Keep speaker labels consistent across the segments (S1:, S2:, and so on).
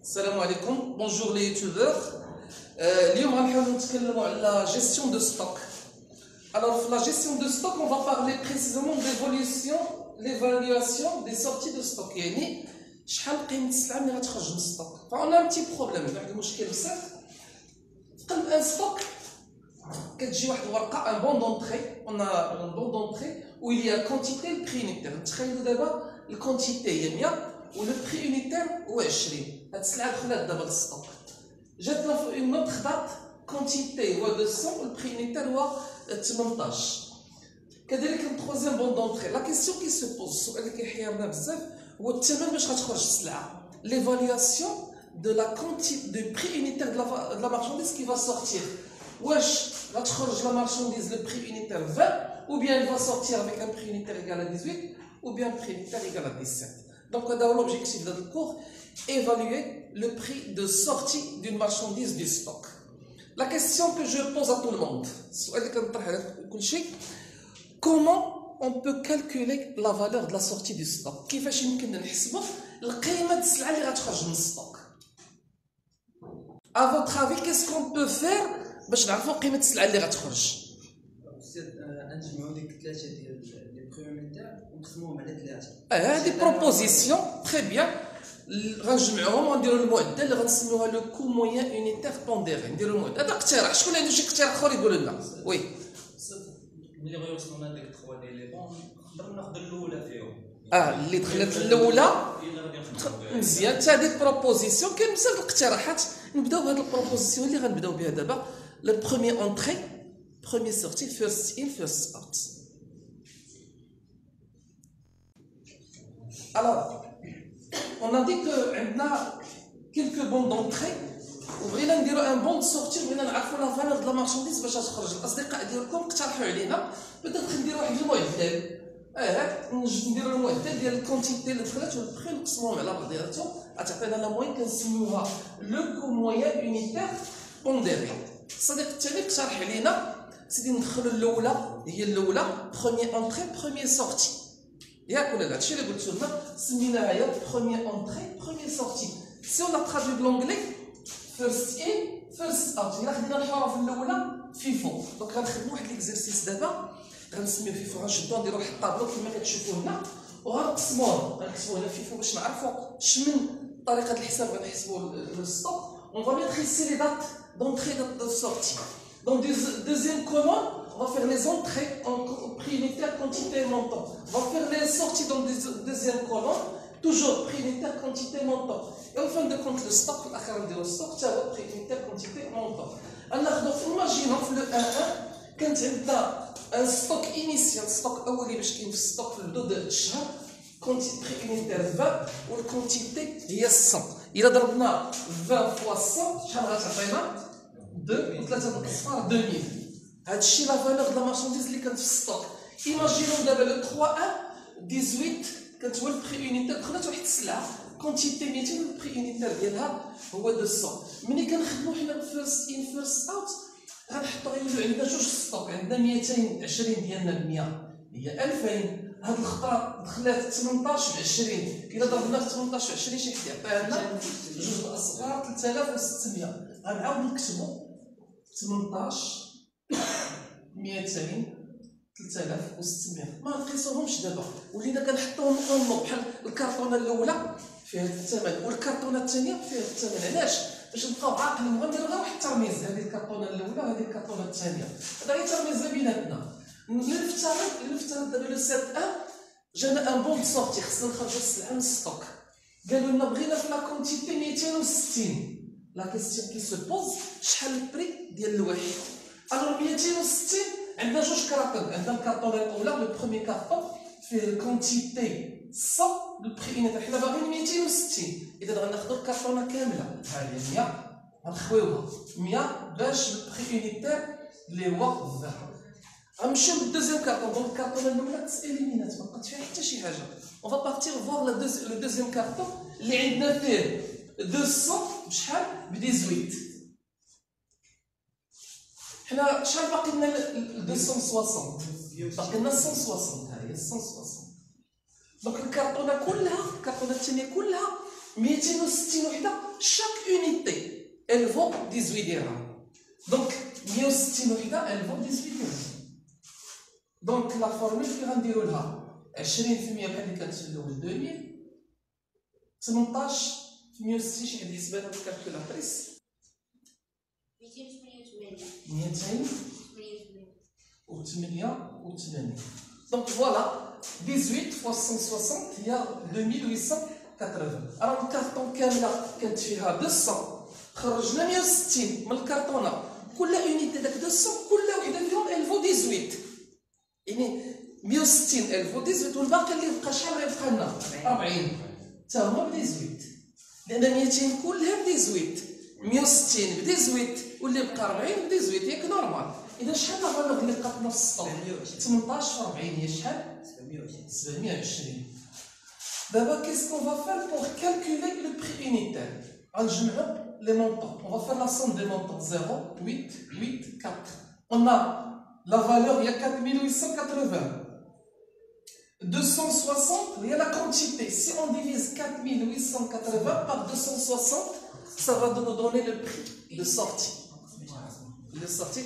S1: السلام عليكم. بونجور لي يوتيوبر. اليوم غنحاولوا نتكلموا على لا جيستيون دو ستوك. Alors في la gestion de stock, on va parler précisément l'évaluation des sorties de stock. يعني شحال قيمة السلعة اللي غتخرج من الستوك. فاون ان بتي بروبليم، واحد المشكل بسيط. في قلب ان ستوك كتجي واحد الورقة ان بون دونطري، on a un bon d'entrée où il y a quantité le prix unitaire. تخيلوا دابا الكونتيتي هي 100 و لو بري يونيتير هو 20. هاد السلعة دخلات دابا للستوك. جاتنا في اون اوتر دات كونتيتي هو 200 و البري يونيتير هو 18. كذلك التروازيام بون دونطري. لا كيسيون كي سو بوز، السؤال اللي كيحيرنا بزاف هو الثمن باش غتخرج السلعة. ليفالياسيون دو لا كونتيتي دو بري يونيتير دو لا مارشانديز كي فا سورتير. واش غتخرج لا مارشانديز لو بري يونيتير 20 ou bien elle va sortir avec un prix unitaire égal à 18 ou bien un prix unitaire égal à 17. Donc l'objectif de notre cours, évaluer le prix de sortie d'une marchandise du stock. La question que je pose à tout le monde, comment on peut calculer la valeur de la sortie du stock? كيفاش يمكن نحسبوا القيمة السلعة اللي غتخرج من الستوك؟ À votre avis, qu'est-ce qu'on peut faire باش نعرفوا قيمة السلعة اللي غتخرج؟
S2: نجمعوا ديك الثلاثه ديال لي بري يونيتير ونقسموهم على ثلاثه.
S1: هذه بروبوزيسيون تري بيان. غنجمعوهم ونديروا المعدل اللي غنسميوها لو كو مويان يونيتير بونديري. نديروا المعدل. هذا اقتراح. شكون عنده شي اقتراح اخر يقول لنا؟ وي
S2: ملي غيوصلونا ديك 3 ديال لي بون نقدر ناخذ الاولى فيهم.
S1: اللي دخلت الاولى مزيان. حتى هذه بروبوزيسيون. كاين بزاف الاقتراحات. نبداو بهذه البروبوزيسيون اللي غنبداو بها دابا. لو بروميير اونتري Premier sortie, first in, first out. Alors, on a dit que on a quelques bons d'entrée. وبغينا نديروا ان بون سورتي، بغينا نعرفوا لا فالور د لا مارشانديز باش تخرج. الاصدقاء ديالكم اقترحوا علينا بدات نديروا واحد المعدل. نديروا المعدل ديال الكونتيتي اللي دخلت والبخي نقسموهم على بعضياتهم، غتعطينا لا موين كنسميوها لو كو مويان يونيتير بونديري. الصديق الثاني اقترح علينا سيدي ندخلوا الاولى، هي الاولى بروميير اونتري بروميير سورتي. ياك ولا لا؟ هادشي اللي قلت لنا سميناها هي بروميير اونتري بروميير سورتي. سي اون ترادوي بلونجلي فيرست ان فيرست اوت. الا خدينا الحروف الاولى فيفو. دونك غنخدموا واحد ليكزرسيس دابا غنسميو فيفو. غنشدو نديرو واحد الطابلو كما كتشوفوا هنا وغنقسموه هنا فيفو باش نعرفوا شمن طريقه الحساب غنحسبوا الستوك. اون فا ميتر ici les dates d'entrée de sortie. Dans le deuxième colonne, on va faire les entrées en prix unitaire, quantité et montant. On va faire les sorties dans le deuxième colonne, toujours prix unitaire, quantité et montant. Et en fin de compte, le stock, le stock, c'est le prix unitaire, quantité et montant. Alors, imaginons le 1-1, quand on a un stock initial, stock أولي باش كاين في الستوك في البدء ديال الشهر، prix unitaire 20 والquantité هي 100. إلا ضربنا 20 fois 100 شحال غتعطينا؟ 2 و 3 الاصفار 2000. هادشي لا فالور د لا مارشانديز اللي كانت في الستوك. ايماجينو دابا لو 3 18 كانت هو البري يونيتير دخلت واحد السلعه كونتيتي 200 والبري يونيتير ديالها هو 200. ملي كنخدمو حنا فيرست ان فيرست اوت غنحطو غيولوا عندنا جوج ستوك. عندنا 220 ديالنا ب 100 هي 2000. هاد الخطره دخلات 18 ب 20. الا ضربنا في 18 ب 20 شي حد يعطيها لنا جوج الاصفار 3600. غنعاود نكتبو 18 200 3600. ما نقيسوهمش دابا، ولينا كنحطوهم اونو بحال الكرتونه الاولى فيها الثمن والكرتونه الثانيه فيها الثمن. علاش؟ باش نبقاو عاقلين. غنديرو غير واحد الترميز، هذه الكرتونه الاولى وهذه الكرتونه الثانيه. هذا غير ترميز بيناتنا. نفترض دابا لو 7 1 جانا ان بون سورتي، خصنا نخرجو السلعه من الستوك. قالوا لنا بغينا في لا كونتيتي 260. لا كيستيون كي سو بوز شحال البري ديال الواحد؟ الوغ 260 عندنا جوج كراتون. عندنا الكارطون الاولى لو بروميي كارطون فيه الكونتيتي 100 البري يونيتير. حنا باغيين 260، اذا غناخدو الكارطونه كامله. ها هي 100 غنخويوها 100 باش البري يونيتير اللي هو 20. غنمشيو للدوزيام كارطون. دونك الكارطونه الاولى تساليمينات ما بقات فيها حتى شي حاجه. اون فا بارتير فوار لو دوزيام كارطون اللي عندنا فيه 200 بشحال؟ ب 18. حنا شحال باقي لنا؟ 260. باقي لنا 160. ها هي 160. دونك الكرتونه كلها، الكرتونه الثانيه كلها 260 وحده chaque unité elle vaut 18 dirhams. Donc 160 وحده elle vaut 18 dirhams. دونك لا فورمول اللي غنديروا لها 20% بحال اللي كانت في الاول 2000 18 في 160 شي حد يحسبها لنا بالكالكولاتريس 288. دونك فوالا 18 فوا 160 هي 2880. راه الكارطون كامله كانت فيها 200 خرجنا 160 من الكارطونه كل اونيتي داك 200 كل وحده فيهم الفو 18 يعني 160 الفو 18 والباقي اللي بقى شحال غيبقى لنا 40 حتى هما ب 18 لان 200 كلها ب 18 160 ب 18 واللي بقى 40 ب 18 ياك نورمال. اذا شحال لا فالور اللي بقات لنا في السطور 18 في 40 هي شحال 720. دابا كيس كون فا فار بور كالكولي لو بري يونيتير غنجمعو لي مونطون on va faire la somme des montants 0 8 8 4 on a la valeur il y a 4880 260 il y a la quantité si on divise 4880 par 260 ça va nous donner le prix de sortie. Le sortie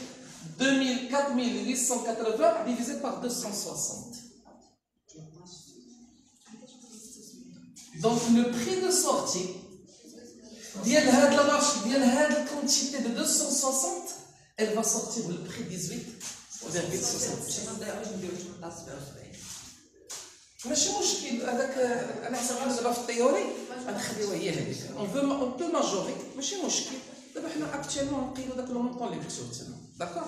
S1: 4880 divisé par 260. Donc le prix de sortie ديال هاد لا مارش ديال هاد الكونتيتي de 260 elle va sortir le prix 18,67. ماشي مشكل هذاك انا حسب دابا في التيوري غنخليوها هي هذيك اون بو ماجوري ماشي مشكل. دابا حنا اكتوالمون نقيلو داك لو مونطون اللي مكتوب تما داكور.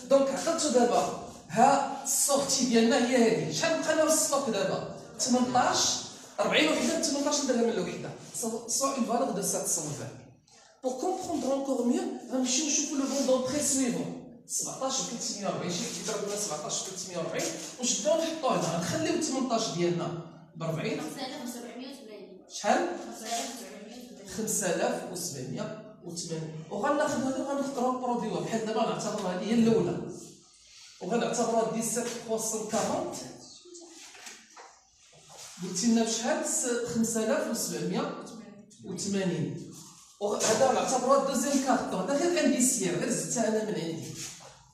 S1: دونك عقلتو دابا ها السورتي ديالنا هي هذه. شحال بقى لنا في الستوك دابا 18 40 وحده 18 درهم الوحده soit une valeur de 720. Pour comprendre encore mieux غنمشيو نشوفو لو بون دونطري سويفون 17 و 340 شي حد يضرب لنا 17 و 340 ونشدوه نحطوه هنا غنخليو 18 ديالنا ب 40 شحال 5780 وغناخذ هادو غنختارو برودويوا بحال دابا غنعتبروا هذه هي الاولى وغنعتبروها 17 قلتي لنا بشحال 5780 وهذا نعتبروها دوزيام كارطون هذا غير انديسيير غير زدتها انا من عندي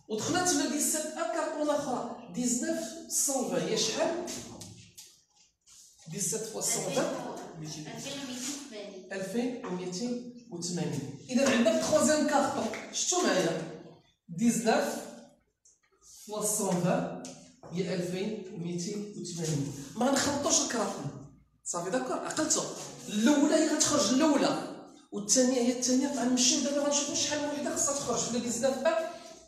S1: ودخلت في 17 كارطون اخرى 19 هي شحال 17 فوا 120 2280. اذا عندنا التخوازيام كارطون شفتوا معايا 19 فوا 120 هي 2280. ما غنخلطوش الكراطون صافي داكور عقلتو. الاولى هي غتخرج الاولى والثانيه هي الثانيه. غنمشيو دابا غنشوفو شحال من وحده خصها تخرج في 19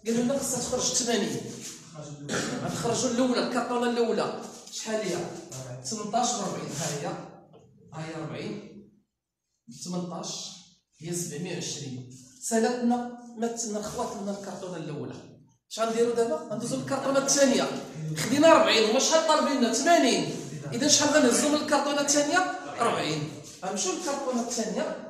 S1: قالوا لنا خصها تخرج 80. غنخرجوا الاولى الكارطونه الاولى شحال هي 18 ب 40 ها هي 40 18 هي 720. سالتنا مثلنا الخوات لنا الكارطونه الاولى. اش غنديروا دابا غندوزو للكارطونه الثانيه خدينا 40 هما شحال طالبين لنا 80. اذا شحال غنهزو من الكارطونه الثانيه 40. غنمشيو للكارطونه الثانيه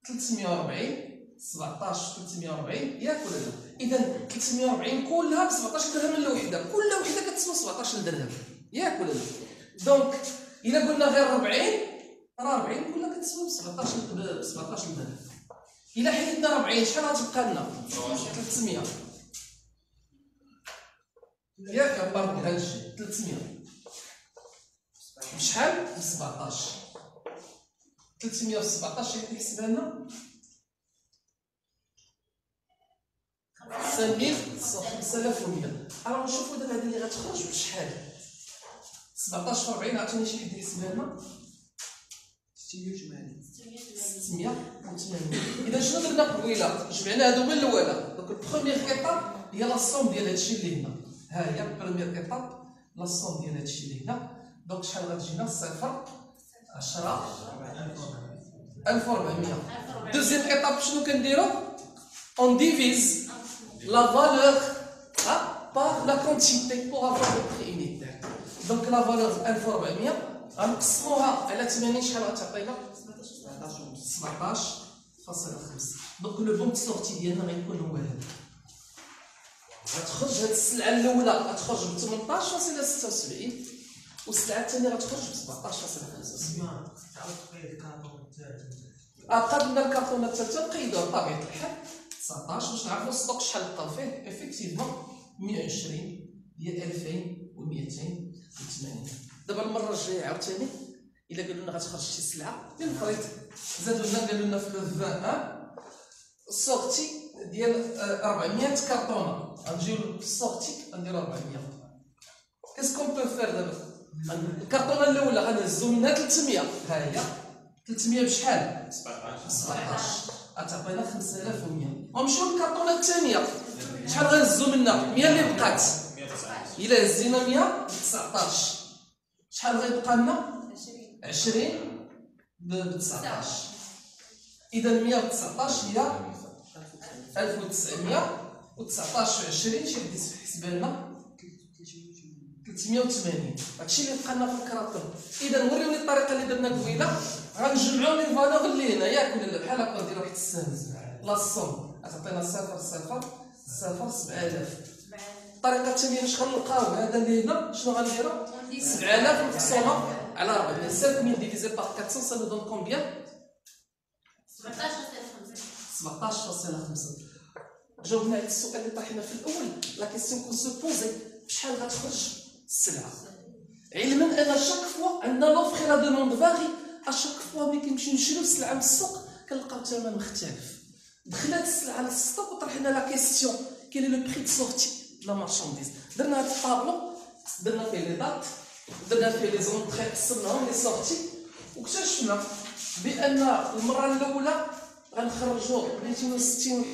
S1: 340 17 340 ياك ولا لا. اذا 340 كلها ب 17 درهم الوحده كل وحده كتسوى 17 درهم ياك ولا لا. دونك الا قلنا غير 40 راه 40 كلها كتسوى ب 17 درهم. الا حيدنا 40 شحال غتبقى لنا 300 ياك عبر بهذا الشيء 300 بشحال ب 17 300 في 17 اللي كيحسبها لنا 5100. راه نشوفوا دابا هذه اللي غتخرج بشحال 17 في 40 عطوني شي حد يحسبها لنا 680. اذا شنو درنا قبيله جمعنا هادو من الاولى. دونك البروميير ايطاب هي لا صوم ديال هادشي اللي هنا ها هي البروميير ايطاب لا صوم ديال هادشي اللي هنا. دونك شحال غتجينا 0 10 1400. دوزيام ايطاب شنو كنديرو اون ديفيز la valeur par la quantité pour avoir le prix unitaire. Donc la valeur 1400 غنقسموها على 80 شحال غتعطينا 17.5. دونك لو بون سورتي ديالنا غيكون هو هذا. غتخرج هاد السلعه الاولى غتخرج ب 18.76 والسلعه الثانيه غتخرج ب 17.75. قابلنا الكرتونه الثالثه نقيدوها بطبيعه الحال 19 باش نعرفوا الستوك شحال بقاو فيه افيكتيفمون 120 ديال 2280. دابا المره الجايه عاوتاني الا قالوا لنا غتخرج شي سلعه ديال الفريط زادوا لنا قالوا لنا في لو 21 السورتي ديال 400 كرتونه غنجيو للسورتي غنديرو 400. كاسكون بو فير دابا الكرتونه الاولى غنهزو منها 300 ها هي 300 بشحال 17 غتعطينا 5100 ونمشيو للكرتونه الثانيه شحال غنهزو منها 100 اللي بقات الا هزينا 100 19 شحال غيبقى لنا 20 ب 19 اذا 119 هي 1919 في 20 شي بديت في حسباننا 380. هادشي اللي بقى لنا في الكراتون. اذا وريوني الطريقه اللي درنا قبيله غنجمعوا لي فالور اللي هنا ياك ولا بحال هكا نديرو واحد السامز لا الصوم غتعطينا 0 0 0 7000. الطريقه الثانيه باش غنلقاو هذا اللي هنا شنو غنديرو 7000 مقسومه على 400 5000 ديفيزي بار 400 ça nous donne combien 17.5. جاوبنا على السؤال اللي طرحنا في الاول لا كيسيون كون سو بوزي بشحال غتخرج السلعه علما ان شاك فوا عندنا لوفر لا دوموند فاغي اشاك فوا ملي كنمشيو نشريو السلعه من السوق كنلقاو الثمن مختلف. دخلات السلعه للسوق وطرحنا لا كيسيون كيل لو بري دو سورتي لا مارشانديز. درنا هذا الطابلو درنا فيه لي دات درنا فيه لي زونطري قسمناهم لي سورتي واكتشفنا بان المره الاولى غنخرجوا 260